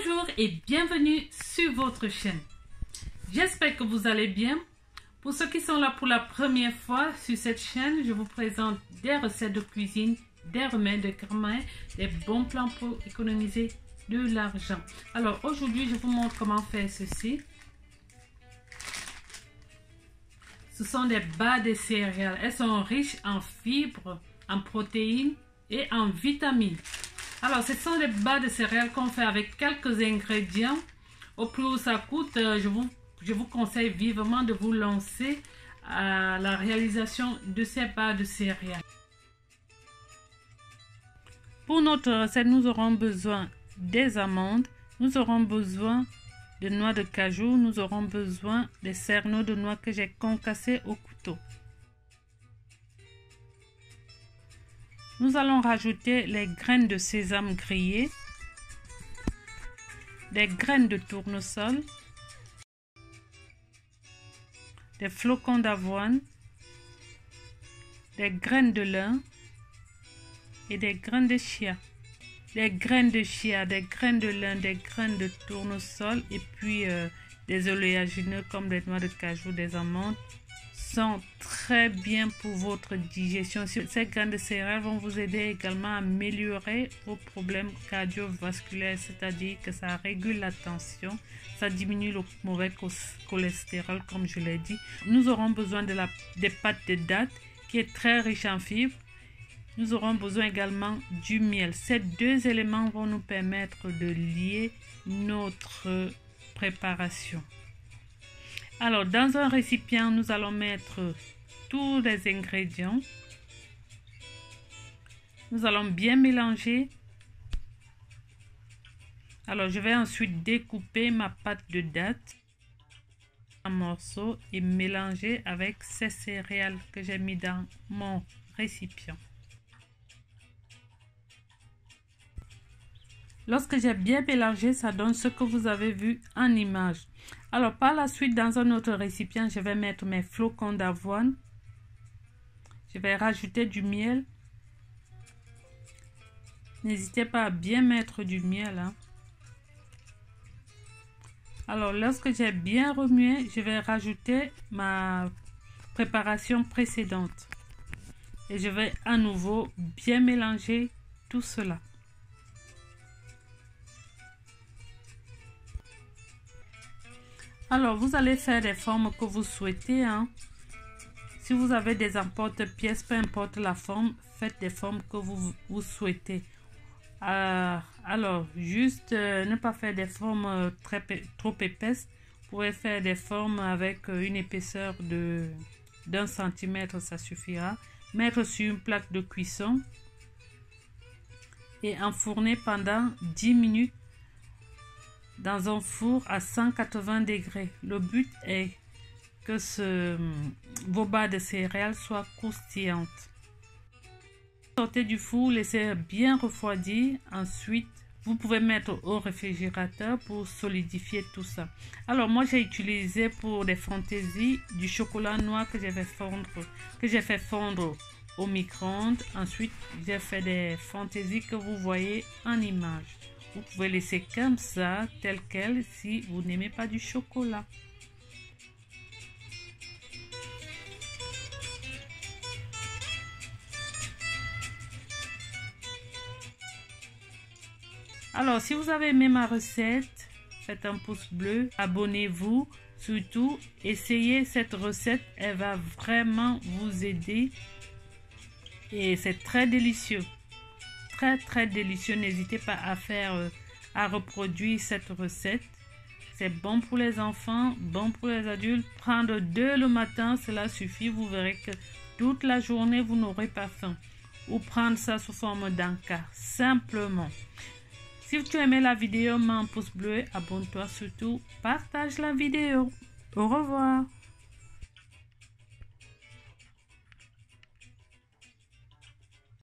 Bonjour et bienvenue sur votre chaîne. J'espère que vous allez bien. Pour ceux qui sont là pour la première fois sur cette chaîne, je vous présente des recettes de cuisine, des remèdes de grand-mère, des bons plans pour économiser de l'argent. Alors aujourd'hui, je vous montre comment faire ceci. Ce sont des barres de céréales. Elles sont riches en fibres, en protéines et en vitamines. Alors, ce sont des barres de céréales qu'on fait avec quelques ingrédients. Au plus où ça coûte, je vous conseille vivement de vous lancer à la réalisation de ces barres de céréales. Pour notre recette, nous aurons besoin des amandes, nous aurons besoin de noix de cajou, nous aurons besoin des cerneaux de noix que j'ai concassés au couteau. Nous allons rajouter les graines de sésame grillées, des graines de tournesol, des flocons d'avoine, des graines de lin et des graines de chia. Des graines de chia, des graines de lin, des graines de tournesol et puis des oléagineux comme des noix de cajou, des amandes sont très bien pour votre digestion. Ces graines de céréales vont vous aider également à améliorer vos problèmes cardiovasculaires, c'est-à-dire que ça régule la tension, ça diminue le mauvais cholestérol comme je l'ai dit. Nous aurons besoin des pâtes de dattes qui est très riche en fibres. Nous aurons besoin également du miel. Ces deux éléments vont nous permettre de lier notre préparation. Alors, dans un récipient, nous allons mettre tous les ingrédients. Nous allons bien mélanger. Alors, je vais ensuite découper ma pâte de dattes en morceaux et mélanger avec ces céréales que j'ai mis dans mon récipient. Lorsque j'ai bien mélangé, ça donne ce que vous avez vu en image. Alors, par la suite, dans un autre récipient, je vais mettre mes flocons d'avoine. Je vais rajouter du miel. N'hésitez pas à bien mettre du miel. Alors, lorsque j'ai bien remué, je vais rajouter ma préparation précédente. Et je vais à nouveau bien mélanger tout cela. Alors, vous allez faire des formes que vous souhaitez. Si vous avez des emporte-pièces, peu importe la forme, faites des formes que vous souhaitez. Alors, juste ne pas faire des formes trop épaisses. Vous pouvez faire des formes avec une épaisseur d'1 cm, ça suffira. Mettre sur une plaque de cuisson et enfourner pendant 10 minutes dans un four à 180 degrés. Le but est que vos barres de céréales soient croustillantes. Sortez du four, laissez bien refroidir. Ensuite, vous pouvez mettre au réfrigérateur pour solidifier tout ça. Alors moi, j'ai utilisé pour des fantaisies du chocolat noir que j'ai fait fondre au micro-ondes. Ensuite, j'ai fait des fantaisies que vous voyez en image. Vous pouvez laisser comme ça, tel quel, si vous n'aimez pas du chocolat. Alors, si vous avez aimé ma recette, faites un pouce bleu, abonnez-vous. Surtout, essayez cette recette, elle va vraiment vous aider. Et c'est très délicieux. Très délicieux. N'hésitez pas à reproduire cette recette. C'est bon pour les enfants, bon pour les adultes. Prendre 2 le matin, cela suffit. Vous verrez que toute la journée, vous n'aurez pas faim. Ou prendre ça sous forme d'encas, simplement. Si tu as aimé la vidéo, mets un pouce bleu, abonne-toi surtout, partage la vidéo. Au revoir.